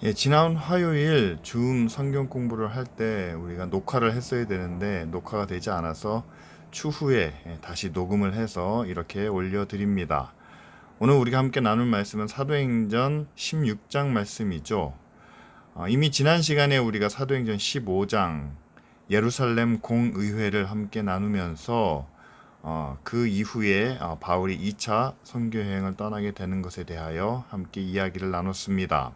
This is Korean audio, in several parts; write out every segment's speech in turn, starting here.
예, 지난 화요일 줌 성경 공부를 할 때 우리가 녹화를 했어야 되는데 녹화가 되지 않아서 추후에 다시 녹음을 해서 이렇게 올려드립니다. 오늘 우리가 함께 나눌 말씀은 사도행전 16장 말씀이죠. 이미 지난 시간에 우리가 사도행전 15장 예루살렘 공의회를 함께 나누면서 그 이후에 바울이 2차 선교 여행을 떠나게 되는 것에 대하여 함께 이야기를 나눴습니다.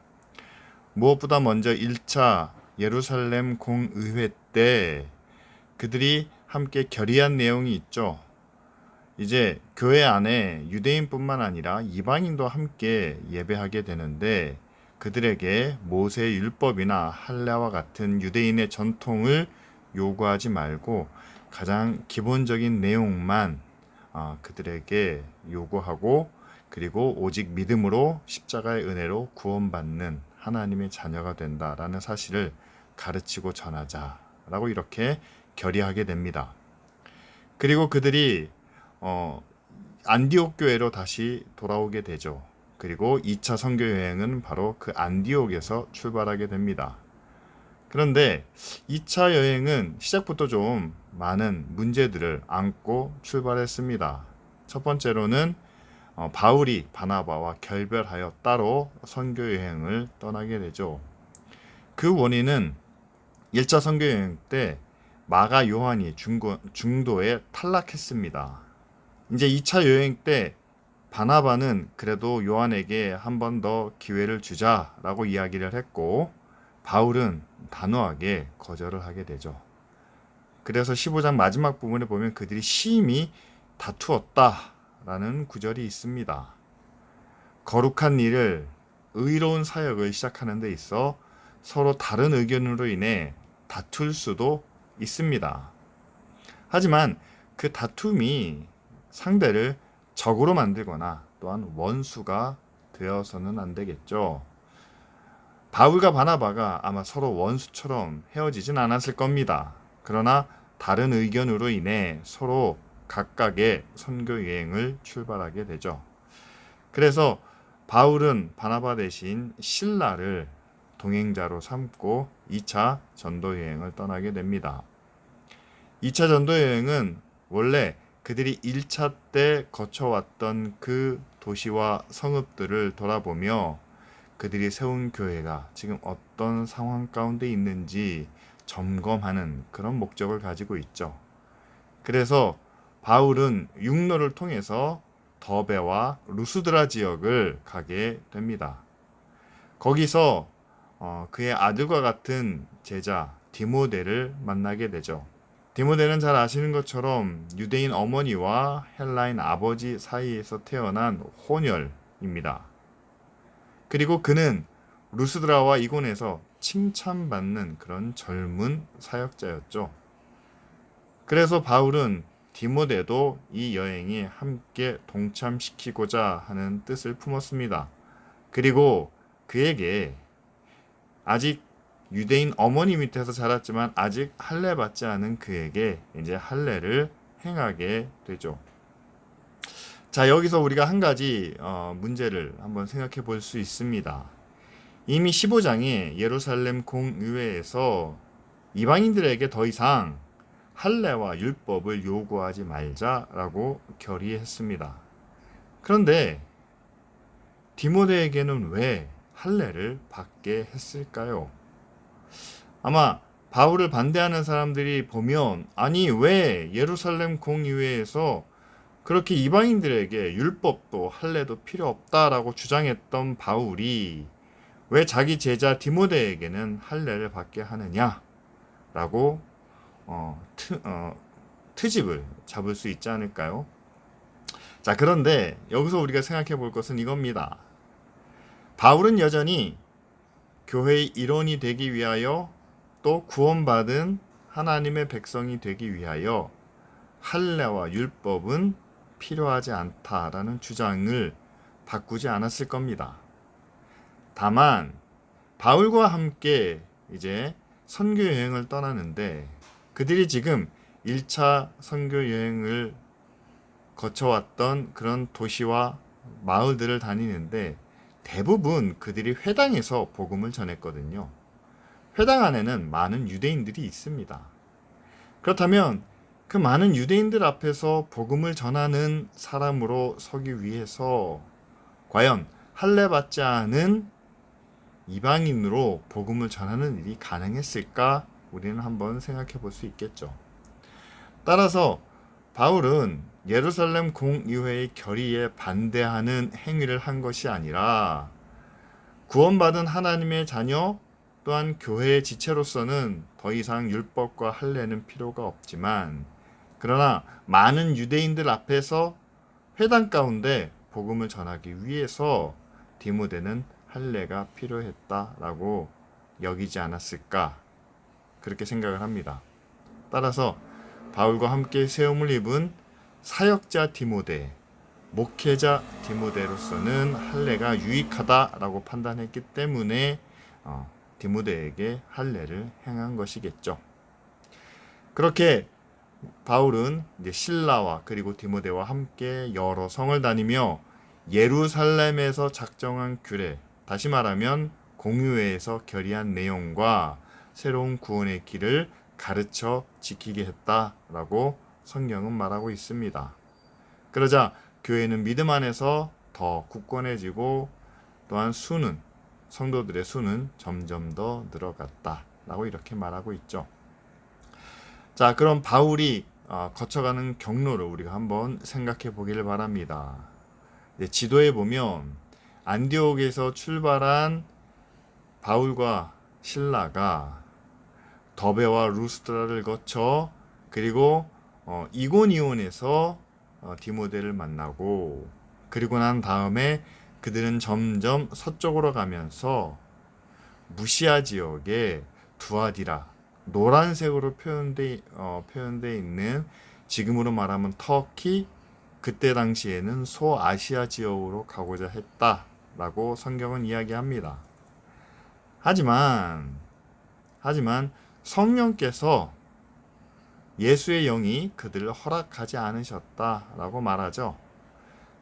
무엇보다 먼저 1차 예루살렘 공의회 때 그들이 함께 결의한 내용이 있죠. 이제 교회 안에 유대인뿐만 아니라 이방인도 함께 예배하게 되는데 그들에게 모세의 율법이나 할례와 같은 유대인의 전통을 요구하지 말고 가장 기본적인 내용만 그들에게 요구하고, 그리고 오직 믿음으로 십자가의 은혜로 구원받는 하나님의 자녀가 된다라는 사실을 가르치고 전하자라고 이렇게 결의하게 됩니다. 그리고 그들이 어, 안디옥 교회로 다시 돌아오게 되죠. 그리고 2차 선교 여행은 바로 그 안디옥에서 출발하게 됩니다. 그런데 2차 여행은 시작부터 좀 많은 문제들을 안고 출발했습니다. 첫 번째로는 바울이 바나바와 결별하여 따로 선교 여행을 떠나게 되죠. 그 원인은 1차 선교 여행 때 마가 요한이 중도에 탈락했습니다. 이제 2차 여행 때 바나바는 그래도 요한에게 한 번 더 기회를 주자라고 이야기를 했고, 바울은 단호하게 거절을 하게 되죠. 그래서 15장 마지막 부분에 보면 그들이 심히 다투었다라는 구절이 있습니다. 거룩한 일을, 의로운 사역을 시작하는 데 있어 서로 다른 의견으로 인해 다툴 수도 있습니다. 하지만 그 다툼이 상대를 적으로 만들거나 또한 원수가 되어서는 안 되겠죠. 바울과 바나바가 아마 서로 원수처럼 헤어지진 않았을 겁니다. 그러나 다른 의견으로 인해 서로 각각의 선교 여행을 출발하게 되죠. 그래서 바울은 바나바 대신 실라를 동행자로 삼고 2차 전도 여행을 떠나게 됩니다. 2차 전도 여행은 원래 그들이 1차 때 거쳐왔던 그 도시와 성읍들을 돌아보며 그들이 세운 교회가 지금 어떤 상황 가운데 있는지 점검하는 그런 목적을 가지고 있죠. 그래서 바울은 육로를 통해서 더베와 루스드라 지역을 가게 됩니다. 거기서 그의 아들과 같은 제자 디모데를 만나게 되죠. 디모데는 잘 아시는 것처럼 유대인 어머니와 헬라인 아버지 사이에서 태어난 혼혈입니다. 그리고 그는 루스드라와 이곤에서 칭찬받는 그런 젊은 사역자였죠. 그래서 바울은 디모데도 이 여행에 함께 동참시키고자 하는 뜻을 품었습니다. 그리고 그에게 아직 유대인 어머니 밑에서 자랐지만 아직 할례 받지 않은 그에게 이제 할례를 행하게 되죠. 자, 여기서 우리가 한 가지 문제를 한번 생각해 볼 수 있습니다. 이미 15장에 예루살렘 공의회에서 이방인들에게 더 이상 할례와 율법을 요구하지 말자라고 결의했습니다. 그런데 디모데에게는 왜 할례를 받게 했을까요? 아마 바울을 반대하는 사람들이 보면, 아니 왜 예루살렘 공의회에서 그렇게 이방인들에게 율법도 할례도 필요 없다라고 주장했던 바울이 왜 자기 제자 디모데에게는 할례를 받게 하느냐라고 트집을 잡을 수 있지 않을까요? 자, 그런데 여기서 우리가 생각해 볼 것은 이겁니다. 바울은 여전히 교회의 일원이 되기 위하여, 또 구원받은 하나님의 백성이 되기 위하여 할례와 율법은 필요하지 않다라는 주장을 바꾸지 않았을 겁니다. 다만 바울과 함께 이제 선교 여행을 떠나는데 그들이 지금 1차 선교 여행을 거쳐왔던 그런 도시와 마을들을 다니는데 대부분 그들이 회당에서 복음을 전했거든요. 회당 안에는 많은 유대인들이 있습니다. 그렇다면 그 많은 유대인들 앞에서 복음을 전하는 사람으로 서기 위해서 과연 할례 받지 않은 이방인으로 복음을 전하는 일이 가능했을까? 우리는 한번 생각해 볼 수 있겠죠. 따라서 바울은 예루살렘 공의회의 결의에 반대하는 행위를 한 것이 아니라 구원받은 하나님의 자녀 또한 교회의 지체로서는 더 이상 율법과 할례는 필요가 없지만 그러나 많은 유대인들 앞에서 회당 가운데 복음을 전하기 위해서 디모데는 할례가 필요했다라고 여기지 않았을까 그렇게 생각을 합니다. 따라서 바울과 함께 세움을 입은 사역자 디모데, 목회자 디모데로서는 할례가 유익하다라고 판단했기 때문에 디모데에게 할례를 행한 것이겠죠. 그렇게 바울은 이제 실라와 그리고 디모데와 함께 여러 성을 다니며 예루살렘에서 작정한 규례, 다시 말하면 공의회에서 결의한 내용과 새로운 구원의 길을 가르쳐 지키게 했다라고 성경은 말하고 있습니다. 그러자 교회는 믿음 안에서 더 굳건해지고 또한 성도들의 수는 점점 더 늘어갔다라고 이렇게 말하고 있죠. 자, 그럼 바울이 거쳐가는 경로를 우리가 한번 생각해 보기를 바랍니다. 지도에 보면 안디옥에서 출발한 바울과 실라가 더베와 루스드라를 거쳐 그리고 이고니온에서 디모데를 만나고 그리고 난 다음에 그들은 점점 서쪽으로 가면서 무시아 지역의 두아디라 노란색으로 표현되어 있는 지금으로 말하면 터키 그때 당시에는 소아시아 지역으로 가고자 했다라고 성경은 이야기합니다. 하지만 성령께서 예수의 영이 그들을 허락하지 않으셨다라고 말하죠.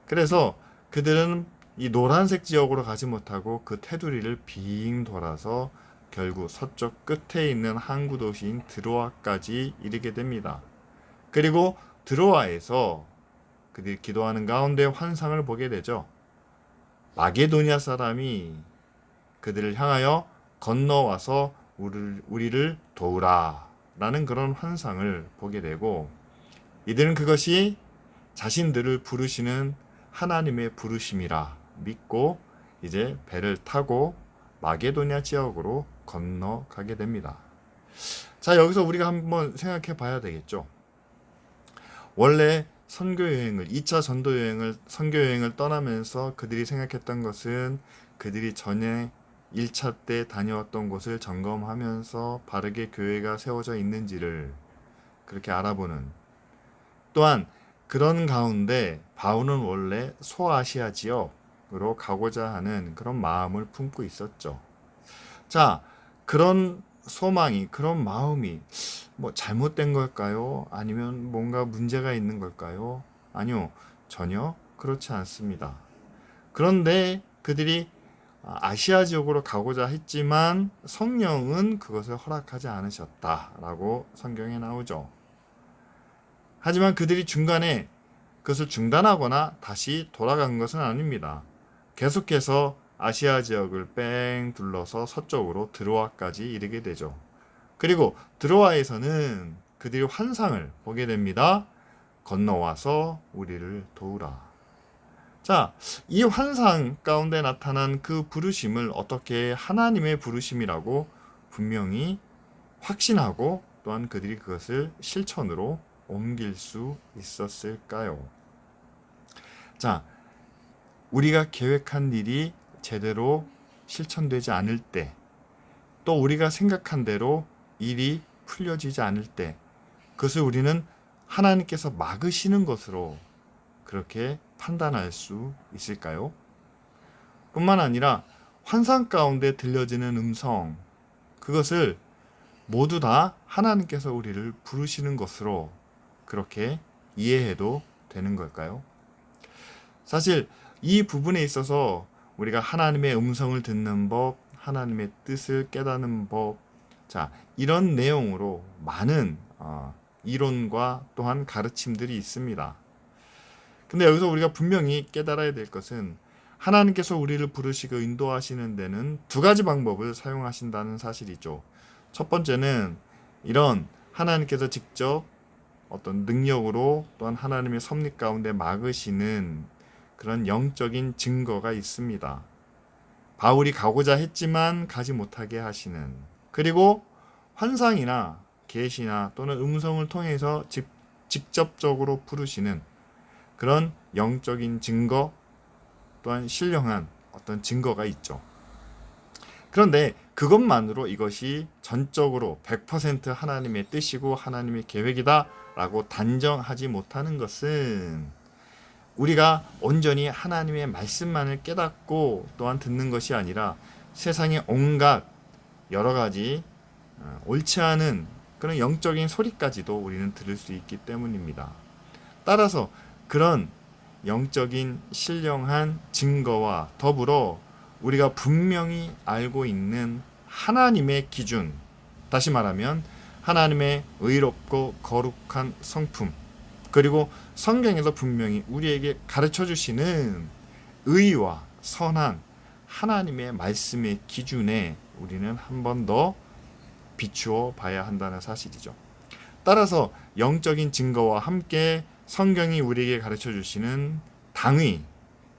그래서 그들은 이 노란색 지역으로 가지 못하고 그 테두리를 빙 돌아서 결국 서쪽 끝에 있는 항구 도시인 드로아까지 이르게 됩니다. 그리고 드로아에서 그들이 기도하는 가운데 환상을 보게 되죠. 마게도니아 사람이 그들을 향하여 건너와서 우리를 도우라 라는 그런 환상을 보게 되고 이들은 그것이 자신들을 부르시는 하나님의 부르심이라 믿고 이제 배를 타고 마게도니아 지역으로 건너가게 됩니다. 자, 여기서 우리가 한번 생각해 봐야 되겠죠. 원래 2차 선교 여행을 떠나면서 그들이 생각했던 것은 그들이 전에 1차 때 다녀왔던 곳을 점검하면서 바르게 교회가 세워져 있는지를 그렇게 알아보는 또한 그런 가운데 바울은 원래 소아시아 지역으로 가고자 하는 그런 마음을 품고 있었죠. 자, 그런 소망이 그런 마음이 뭐 잘못된 걸까요? 아니면 뭔가 문제가 있는 걸까요? 아니요, 전혀 그렇지 않습니다. 그런데 그들이 아시아 지역으로 가고자 했지만 성령은 그것을 허락하지 않으셨다라고 성경에 나오죠. 하지만 그들이 중간에 그것을 중단하거나 다시 돌아간 것은 아닙니다. 계속해서 아시아 지역을 뺑 둘러서 서쪽으로 드로아까지 이르게 되죠. 그리고 드로아에서는 그들이 환상을 보게 됩니다. 건너와서 우리를 도우라. 자, 이 환상 가운데 나타난 그 부르심을 어떻게 하나님의 부르심이라고 분명히 확신하고 또한 그들이 그것을 실천으로 옮길 수 있었을까요? 자, 우리가 계획한 일이 제대로 실천되지 않을 때, 또 우리가 생각한 대로 일이 풀려지지 않을 때, 그것을 우리는 하나님께서 막으시는 것으로 그렇게 판단할 수 있을까요? 뿐만 아니라 환상 가운데 들려지는 음성, 그것을 모두 다 하나님께서 우리를 부르시는 것으로 그렇게 이해해도 되는 걸까요? 사실 이 부분에 있어서 우리가 하나님의 음성을 듣는 법, 하나님의 뜻을 깨닫는 법, 자, 이런 내용으로 많은 이론과 또한 가르침들이 있습니다. 근데 여기서 우리가 분명히 깨달아야 될 것은 하나님께서 우리를 부르시고 인도하시는 데는 두 가지 방법을 사용하신다는 사실이죠. 첫 번째는 이런 하나님께서 직접 어떤 능력으로 또한 하나님의 섭리 가운데 막으시는 그런 영적인 증거가 있습니다. 바울이 가고자 했지만 가지 못하게 하시는, 그리고 환상이나 계시나 또는 음성을 통해서 직접적으로 부르시는 그런 영적인 증거 또한 신령한 어떤 증거가 있죠. 그런데 그것만으로 이것이 전적으로 100% 하나님의 뜻이고 하나님의 계획이다 라고 단정하지 못하는 것은 우리가 온전히 하나님의 말씀만을 깨닫고 또한 듣는 것이 아니라 세상의 온갖 여러 가지 옳지 않은 그런 영적인 소리까지도 우리는 들을 수 있기 때문입니다. 따라서 그런 영적인 신령한 증거와 더불어 우리가 분명히 알고 있는 하나님의 기준, 다시 말하면 하나님의 의롭고 거룩한 성품, 그리고 성경에서 분명히 우리에게 가르쳐 주시는 의와 선한 하나님의 말씀의 기준에 우리는 한 번 더 비추어 봐야 한다는 사실이죠. 따라서 영적인 증거와 함께 성경이 우리에게 가르쳐 주시는 당의,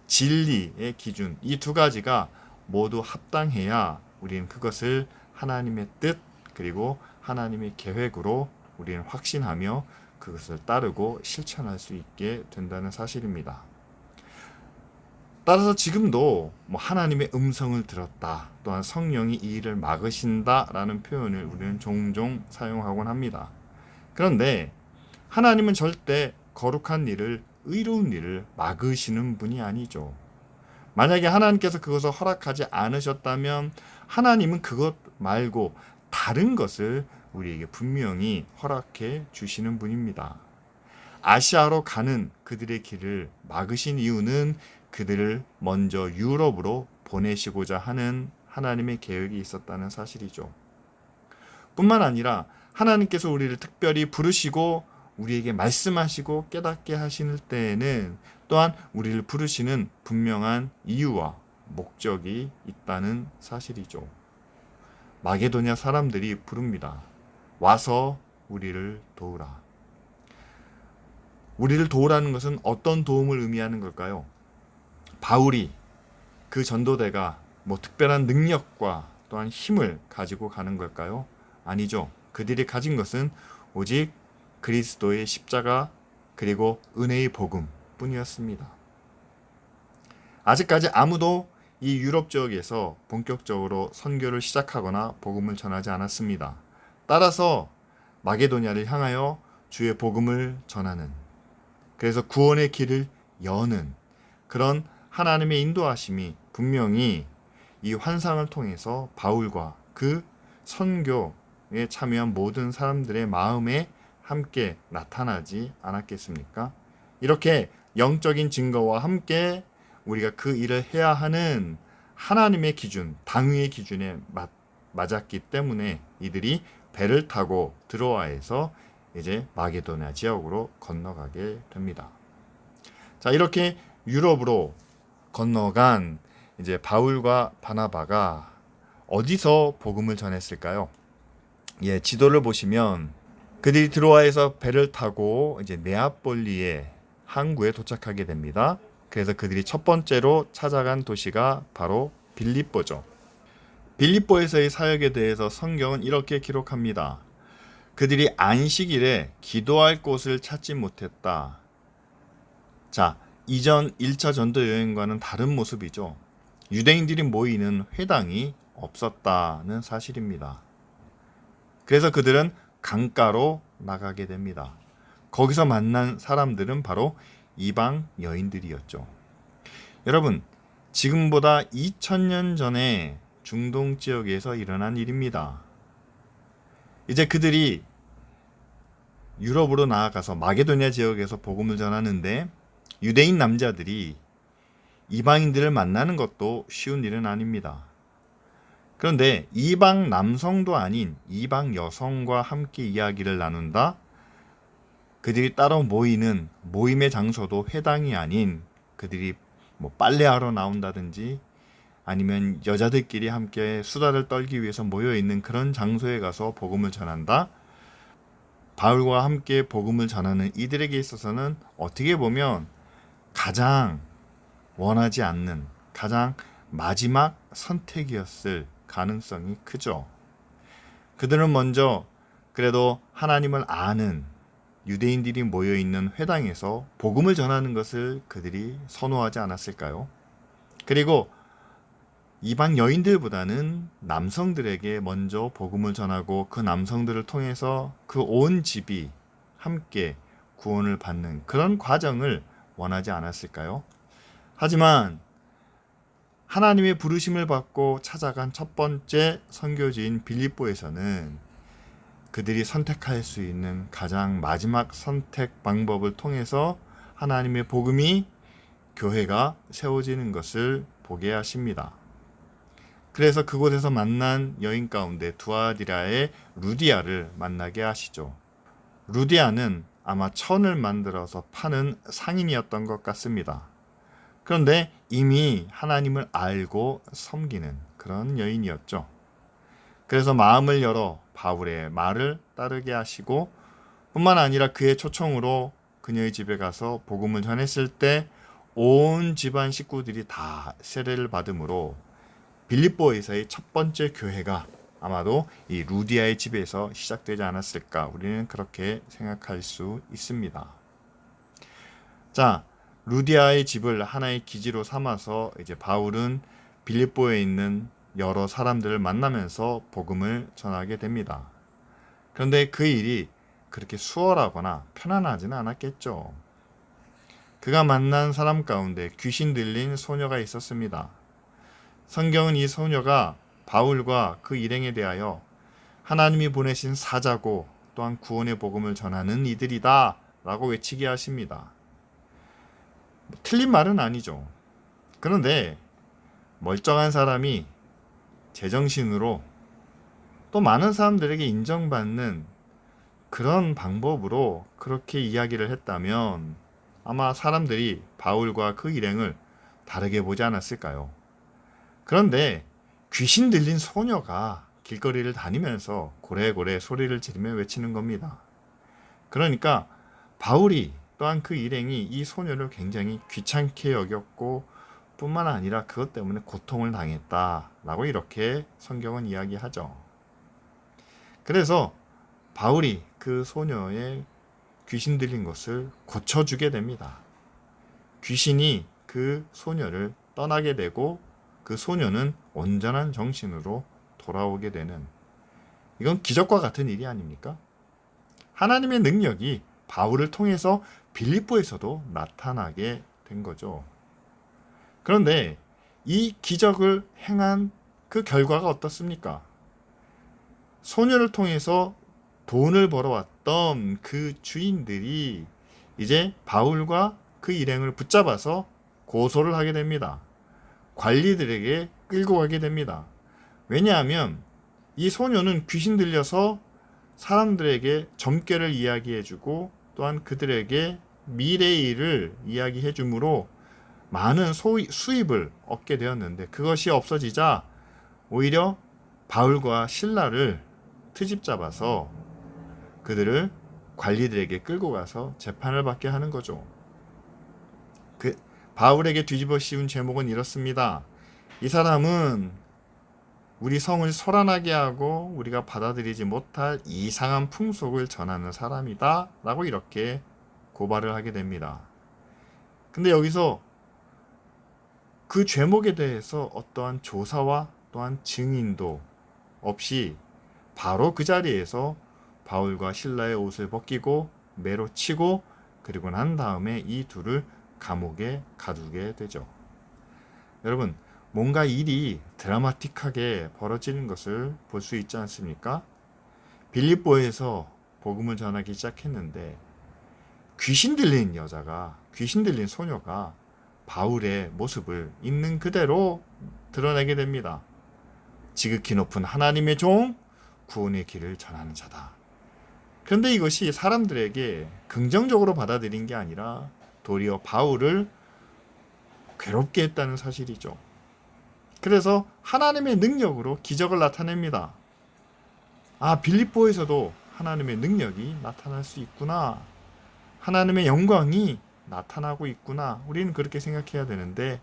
진리의 기준, 이 두 가지가 모두 합당해야 우리는 그것을 하나님의 뜻 그리고 하나님의 계획으로 우리는 확신하며 그것을 따르고 실천할 수 있게 된다는 사실입니다. 따라서 지금도 하나님의 음성을 들었다, 또한 성령이 이 일을 막으신다 라는 표현을 우리는 종종 사용하곤 합니다. 그런데 하나님은 절대 거룩한 일을, 의로운 일을 막으시는 분이 아니죠. 만약에 하나님께서 그것을 허락하지 않으셨다면 하나님은 그것 말고 다른 것을 우리에게 분명히 허락해 주시는 분입니다. 아시아로 가는 그들의 길을 막으신 이유는 그들을 먼저 유럽으로 보내시고자 하는 하나님의 계획이 있었다는 사실이죠. 뿐만 아니라 하나님께서 우리를 특별히 부르시고 우리에게 말씀하시고 깨닫게 하실 때에는 또한 우리를 부르시는 분명한 이유와 목적이 있다는 사실이죠. 마게도냐 사람들이 부릅니다. 와서 우리를 도우라. 우리를 도우라는 것은 어떤 도움을 의미하는 걸까요? 바울이, 그 전도대가 특별한 능력과 또한 힘을 가지고 가는 걸까요? 아니죠. 그들이 가진 것은 오직 그리스도의 십자가 그리고 은혜의 복음 뿐이었습니다. 아직까지 아무도 이 유럽 지역에서 본격적으로 선교를 시작하거나 복음을 전하지 않았습니다. 따라서 마게도냐를 향하여 주의 복음을 전하는, 그래서 구원의 길을 여는 그런 하나님의 인도하심이 분명히 이 환상을 통해서 바울과 그 선교에 참여한 모든 사람들의 마음에 함께 나타나지 않았겠습니까? 이렇게 영적인 증거와 함께 우리가 그 일을 해야 하는 하나님의 기준, 당위의 기준에 맞았기 때문에 이들이 배를 타고 드로아에서 이제 마게도냐 지역으로 건너가게 됩니다. 자, 이렇게 유럽으로 건너간 이제 바울과 바나바가 어디서 복음을 전했을까요? 예, 지도를 보시면 그들이 드로아에서 배를 타고 이제 네아폴리의 항구에 도착하게 됩니다. 그래서 그들이 첫 번째로 찾아간 도시가 바로 빌립보죠. 빌립보에서의 사역에 대해서 성경은 이렇게 기록합니다. 그들이 안식일에 기도할 곳을 찾지 못했다. 자, 이전 1차 전도 여행과는 다른 모습이죠. 유대인들이 모이는 회당이 없었다는 사실입니다. 그래서 그들은 강가로 나가게 됩니다. 거기서 만난 사람들은 바로 이방 여인들이었죠. 여러분, 지금보다 2000년 전에 중동 지역에서 일어난 일입니다. 이제 그들이 유럽으로 나아가서 마게도냐 지역에서 복음을 전하는데 유대인 남자들이 이방인들을 만나는 것도 쉬운 일은 아닙니다. 그런데 이방 남성도 아닌 이방 여성과 함께 이야기를 나눈다? 그들이 따로 모이는 모임의 장소도 회당이 아닌 그들이 뭐 빨래하러 나온다든지 아니면 여자들끼리 함께 수다를 떨기 위해서 모여 있는 그런 장소에 가서 복음을 전한다. 바울과 함께 복음을 전하는 이들에게 있어서는 어떻게 보면 가장 원하지 않는 가장 마지막 선택이었을 가능성이 크죠. 그들은 먼저 그래도 하나님을 아는 유대인들이 모여 있는 회당에서 복음을 전하는 것을 그들이 선호하지 않았을까요? 그리고 이방 여인들보다는 남성들에게 먼저 복음을 전하고 그 남성들을 통해서 그 온 집이 함께 구원을 받는 그런 과정을 원하지 않았을까요? 하지만 하나님의 부르심을 받고 찾아간 첫 번째 선교지인 빌립보에서는 그들이 선택할 수 있는 가장 마지막 선택 방법을 통해서 하나님의 복음이 교회가 세워지는 것을 보게 하십니다. 그래서 그곳에서 만난 여인 가운데 두아디라의 루디아를 만나게 하시죠. 루디아는 아마 천을 만들어서 파는 상인이었던 것 같습니다. 그런데 이미 하나님을 알고 섬기는 그런 여인이었죠. 그래서 마음을 열어 바울의 말을 따르게 하시고 뿐만 아니라 그의 초청으로 그녀의 집에 가서 복음을 전했을 때 온 집안 식구들이 다 세례를 받음으로 빌립보에서의 첫 번째 교회가 아마도 이 루디아의 집에서 시작되지 않았을까 우리는 그렇게 생각할 수 있습니다. 자, 루디아의 집을 하나의 기지로 삼아서 이제 바울은 빌립보에 있는 여러 사람들을 만나면서 복음을 전하게 됩니다. 그런데 그 일이 그렇게 수월하거나 편안하지는 않았겠죠. 그가 만난 사람 가운데 귀신 들린 소녀가 있었습니다. 성경은 이 소녀가 바울과 그 일행에 대하여 하나님이 보내신 사자고 또한 구원의 복음을 전하는 이들이다 라고 외치게 하십니다. 틀린 말은 아니죠. 그런데 멀쩡한 사람이 제정신으로 또 많은 사람들에게 인정받는 그런 방법으로 그렇게 이야기를 했다면 아마 사람들이 바울과 그 일행을 다르게 보지 않았을까요? 그런데 귀신 들린 소녀가 길거리를 다니면서 고래고래 소리를 지르며 외치는 겁니다. 그러니까 바울이 또한 그 일행이 이 소녀를 굉장히 귀찮게 여겼고 뿐만 아니라 그것 때문에 고통을 당했다라고 이렇게 성경은 이야기하죠. 그래서 바울이 그 소녀의 귀신 들린 것을 고쳐주게 됩니다. 귀신이 그 소녀를 떠나게 되고 그 소녀는 온전한 정신으로 돌아오게 되는 이건 기적과 같은 일이 아닙니까? 하나님의 능력이 바울을 통해서 빌립보에서도 나타나게 된 거죠. 그런데 이 기적을 행한 그 결과가 어떻습니까? 소녀를 통해서 돈을 벌어왔던 그 주인들이 이제 바울과 그 일행을 붙잡아서 고소를 하게 됩니다. 관리들에게 끌고 가게 됩니다. 왜냐하면 이 소녀는 귀신 들려서 사람들에게 점괘를 이야기해주고 또한 그들에게 미래의 일을 이야기해주므로 많은 수입을 얻게 되었는데 그것이 없어지자 오히려 바울과 실라를 트집 잡아서 그들을 관리들에게 끌고 가서 재판을 받게 하는 거죠. 그 바울에게 뒤집어 씌운 제목은 이렇습니다. 이 사람은 우리 성을 소란하게 하고 우리가 받아들이지 못할 이상한 풍속을 전하는 사람이다 라고 이렇게 고발을 하게 됩니다. 근데 여기서 그 죄목에 대해서 어떠한 조사와 또한 증인도 없이 바로 그 자리에서 바울과 실라의 옷을 벗기고 매로 치고 그리고 난 다음에 이 둘을 감옥에 가두게 되죠. 여러분, 뭔가 일이 드라마틱하게 벌어지는 것을 볼 수 있지 않습니까? 빌립보에서 복음을 전하기 시작했는데 귀신 들린 소녀가 바울의 모습을 있는 그대로 드러내게 됩니다. 지극히 높은 하나님의 종, 구원의 길을 전하는 자다. 그런데 이것이 사람들에게 긍정적으로 받아들인 게 아니라 도리어 바울을 괴롭게 했다는 사실이죠. 그래서 하나님의 능력으로 기적을 나타냅니다. 아, 빌립보에서도 하나님의 능력이 나타날 수 있구나. 하나님의 영광이 나타나고 있구나. 우리는 그렇게 생각해야 되는데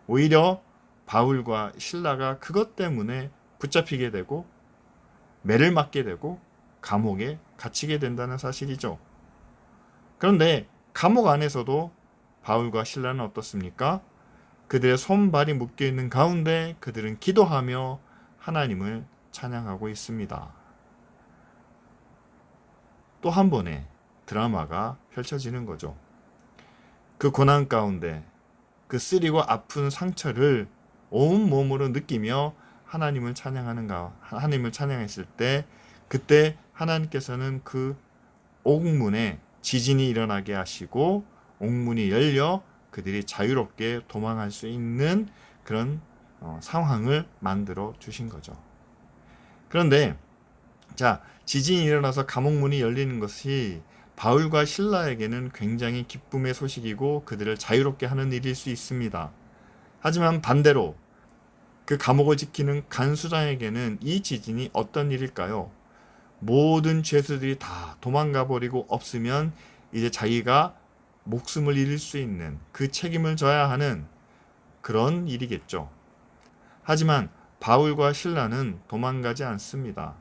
오히려 바울과 실라가 그것 때문에 붙잡히게 되고 매를 맞게 되고 감옥에 갇히게 된다는 사실이죠. 그런데 감옥 안에서도 바울과 실라는 어떻습니까? 그들의 손발이 묶여있는 가운데 그들은 기도하며 하나님을 찬양하고 있습니다. 또 한 번의 드라마가 펼쳐지는 거죠. 그 고난 가운데 그 쓰리고 아픈 상처를 온 몸으로 느끼며 하나님을 찬양했을 때 그때 하나님께서는 그 옥문에 지진이 일어나게 하시고 옥문이 열려 그들이 자유롭게 도망할 수 있는 그런 상황을 만들어 주신 거죠. 그런데 자, 지진이 일어나서 감옥문이 열리는 것이 바울과 실라에게는 굉장히 기쁨의 소식이고 그들을 자유롭게 하는 일일 수 있습니다. 하지만 반대로 그 감옥을 지키는 간수장에게는 이 지진이 어떤 일일까요? 모든 죄수들이 다 도망가 버리고 없으면 이제 자기가 목숨을 잃을 수 있는 그 책임을 져야 하는 그런 일이겠죠. 하지만 바울과 실라는 도망가지 않습니다.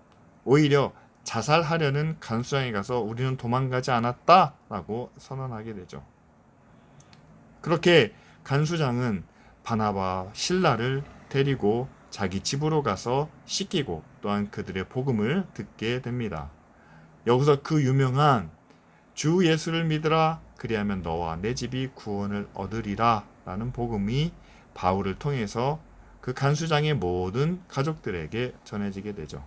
오히려 자살하려는 간수장에 가서 우리는 도망가지 않았다라고 선언하게 되죠. 그렇게 간수장은 바나바와 실라를 데리고 자기 집으로 가서 씻기고 또한 그들의 복음을 듣게 됩니다. 여기서 그 유명한 주 예수를 믿으라 그리하면 너와 내 집이 구원을 얻으리라 라는 복음이 바울을 통해서 그 간수장의 모든 가족들에게 전해지게 되죠.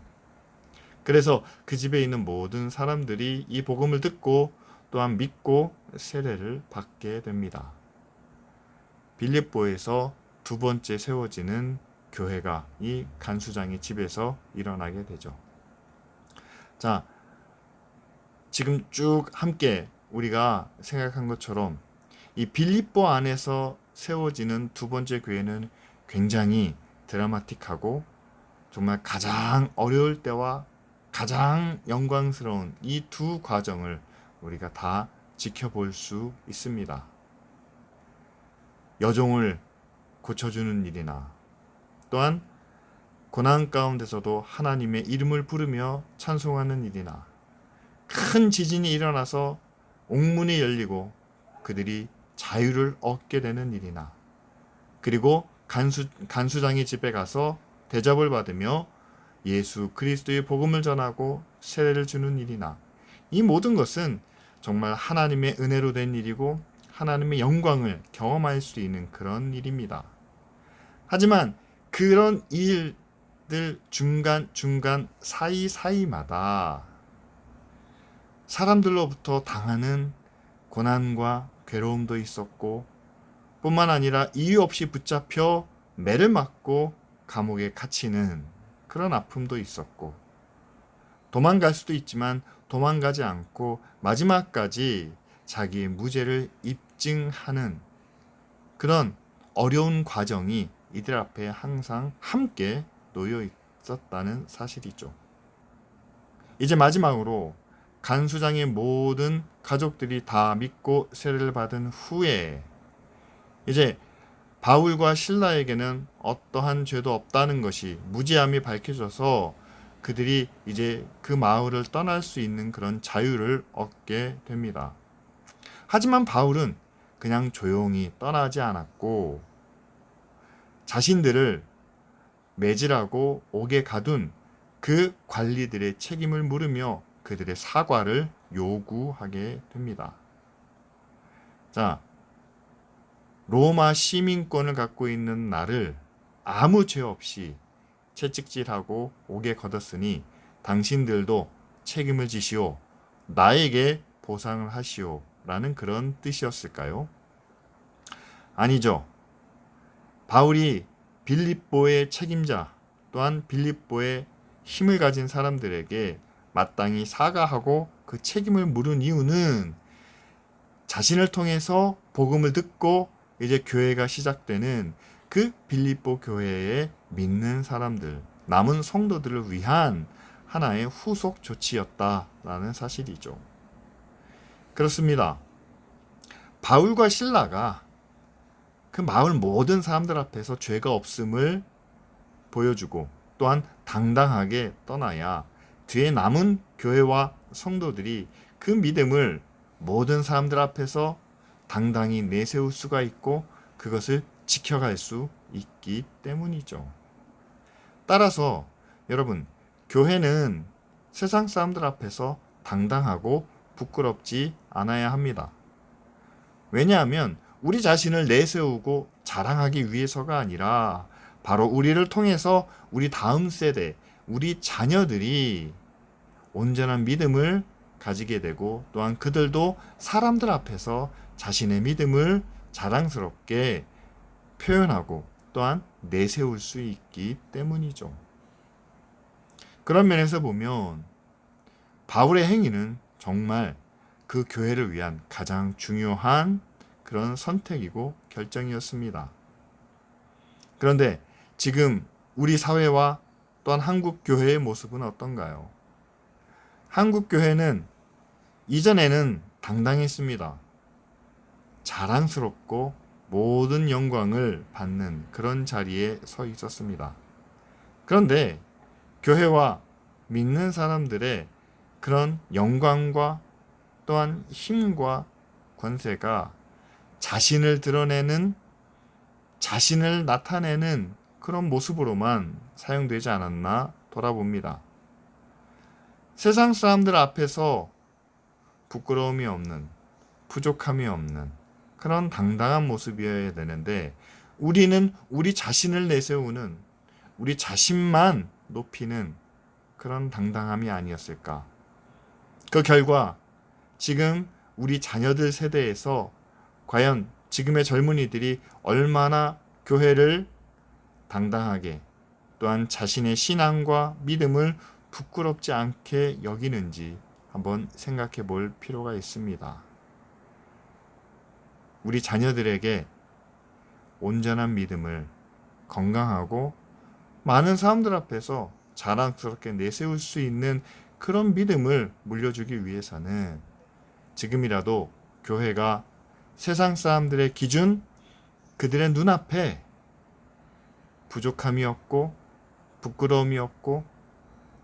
그래서 그 집에 있는 모든 사람들이 이 복음을 듣고 또한 믿고 세례를 받게 됩니다. 빌립보에서 두 번째 세워지는 교회가 이 간수장의 집에서 일어나게 되죠. 자, 지금 쭉 함께 우리가 생각한 것처럼 이 빌립보 안에서 세워지는 두 번째 교회는 굉장히 드라마틱하고 정말 가장 어려울 때와 가장 영광스러운 이 두 과정을 우리가 다 지켜볼 수 있습니다. 여종을 고쳐주는 일이나 또한 고난 가운데서도 하나님의 이름을 부르며 찬송하는 일이나 큰 지진이 일어나서 옥문이 열리고 그들이 자유를 얻게 되는 일이나 그리고 간수장의 집에 가서 대접을 받으며 예수 그리스도의 복음을 전하고 세례를 주는 일이나 이 모든 것은 정말 하나님의 은혜로 된 일이고 하나님의 영광을 경험할 수 있는 그런 일입니다. 하지만 그런 일들 중간 사이사이마다 사람들로부터 당하는 고난과 괴로움도 있었고 뿐만 아니라 이유 없이 붙잡혀 매를 맞고 감옥에 갇히는 그런 아픔도 있었고 도망갈 수도 있지만 도망가지 않고 마지막까지 자기의 무죄를 입증하는 그런 어려운 과정이 이들 앞에 항상 함께 놓여 있었다는 사실이죠. 이제 마지막으로 간수장의 모든 가족들이 다 믿고 세례를 받은 후에 이제 바울과 실라에게는 어떠한 죄도 없다는 것이 무죄함이 밝혀져서 그들이 이제 그 마을을 떠날 수 있는 그런 자유를 얻게 됩니다. 하지만 바울은 그냥 조용히 떠나지 않았고 자신들을 매질하고 옥에 가둔 그 관리들의 책임을 물으며 그들의 사과를 요구하게 됩니다. 자, 로마 시민권을 갖고 있는 나를 아무 죄 없이 채찍질하고 옥에 걷었으니 당신들도 책임을 지시오. 나에게 보상을 하시오. 라는 그런 뜻이었을까요? 아니죠. 바울이 빌립보의 책임자 또한 빌립보의 힘을 가진 사람들에게 마땅히 사과하고 그 책임을 물은 이유는 자신을 통해서 복음을 듣고 이제 교회가 시작되는 그 빌립보 교회에 믿는 사람들, 남은 성도들을 위한 하나의 후속 조치였다라는 사실이죠. 그렇습니다. 바울과 실라가 그 마을 모든 사람들 앞에서 죄가 없음을 보여주고 또한 당당하게 떠나야 뒤에 남은 교회와 성도들이 그 믿음을 모든 사람들 앞에서 당당히 내세울 수가 있고 그것을 지켜갈 수 있기 때문이죠. 따라서 여러분, 교회는 세상 사람들 앞에서 당당하고 부끄럽지 않아야 합니다. 왜냐하면 우리 자신을 내세우고 자랑하기 위해서가 아니라 바로 우리를 통해서 우리 다음 세대, 우리 자녀들이 온전한 믿음을 가지게 되고 또한 그들도 사람들 앞에서 자신의 믿음을 자랑스럽게 표현하고 또한 내세울 수 있기 때문이죠. 그런 면에서 보면 바울의 행위는 정말 그 교회를 위한 가장 중요한 그런 선택이고 결정이었습니다. 그런데 지금 우리 사회와 또한 한국 교회의 모습은 어떤가요? 한국 교회는 이전에는 당당했습니다. 자랑스럽고 모든 영광을 받는 그런 자리에 서 있었습니다. 그런데 교회와 믿는 사람들의 그런 영광과 또한 힘과 권세가 자신을 드러내는, 자신을 나타내는 그런 모습으로만 사용되지 않았나 돌아봅니다. 세상 사람들 앞에서 부끄러움이 없는, 부족함이 없는 그런 당당한 모습이어야 되는데 우리는 우리 자신을 내세우는, 우리 자신만 높이는 그런 당당함이 아니었을까. 그 결과 지금 우리 자녀들 세대에서 과연 지금의 젊은이들이 얼마나 교회를 당당하게 또한 자신의 신앙과 믿음을 부끄럽지 않게 여기는지 한번 생각해 볼 필요가 있습니다. 우리 자녀들에게 온전한 믿음을 건강하고 많은 사람들 앞에서 자랑스럽게 내세울 수 있는 그런 믿음을 물려주기 위해서는 지금이라도 교회가 세상 사람들의 기준, 그들의 눈앞에 부족함이 없고 부끄러움이 없고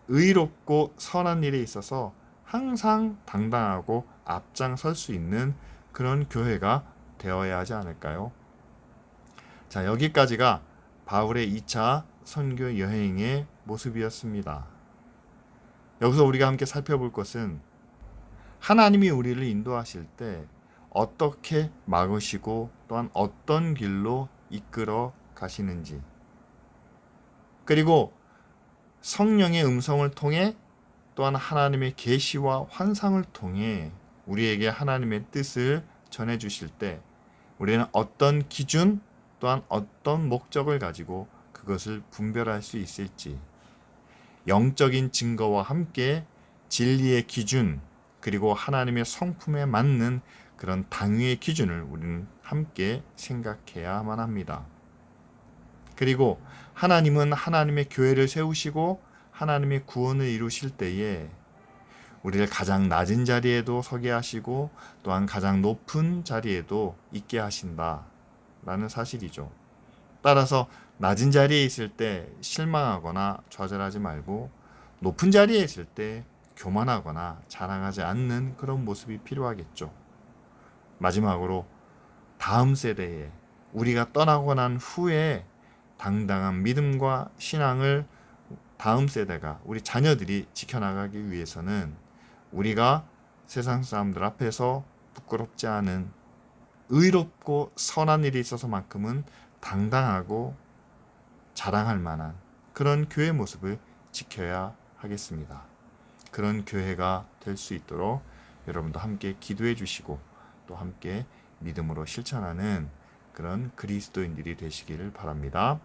의롭고 선한 일에 있어서 항상 당당하고 앞장설 수 있는 그런 교회가 되어야 하지 않을까요? 자, 여기까지가 바울의 2차 선교 여행의 모습이었습니다. 여기서 우리가 함께 살펴볼 것은 하나님이 우리를 인도하실 때 어떻게 막으시고 또한 어떤 길로 이끌어 가시는지, 그리고 성령의 음성을 통해 또한 하나님의 계시와 환상을 통해 우리에게 하나님의 뜻을 전해 주실 때 우리는 어떤 기준 또한 어떤 목적을 가지고 그것을 분별할 수 있을지, 영적인 증거와 함께 진리의 기준 그리고 하나님의 성품에 맞는 그런 당위의 기준을 우리는 함께 생각해야만 합니다. 그리고 하나님은 하나님의 교회를 세우시고 하나님의 구원을 이루실 때에 우리를 가장 낮은 자리에도 서게 하시고 또한 가장 높은 자리에도 있게 하신다라는 사실이죠. 따라서 낮은 자리에 있을 때 실망하거나 좌절하지 말고 높은 자리에 있을 때 교만하거나 자랑하지 않는 그런 모습이 필요하겠죠. 마지막으로 다음 세대에 우리가 떠나고 난 후에 당당한 믿음과 신앙을 다음 세대가, 우리 자녀들이 지켜나가기 위해서는 우리가 세상 사람들 앞에서 부끄럽지 않은 의롭고 선한 일이 있어서만큼은 당당하고 자랑할 만한 그런 교회 모습을 지켜야 하겠습니다. 그런 교회가 될 수 있도록 여러분도 함께 기도해 주시고 또 함께 믿음으로 실천하는 그런 그리스도인들이 되시기를 바랍니다.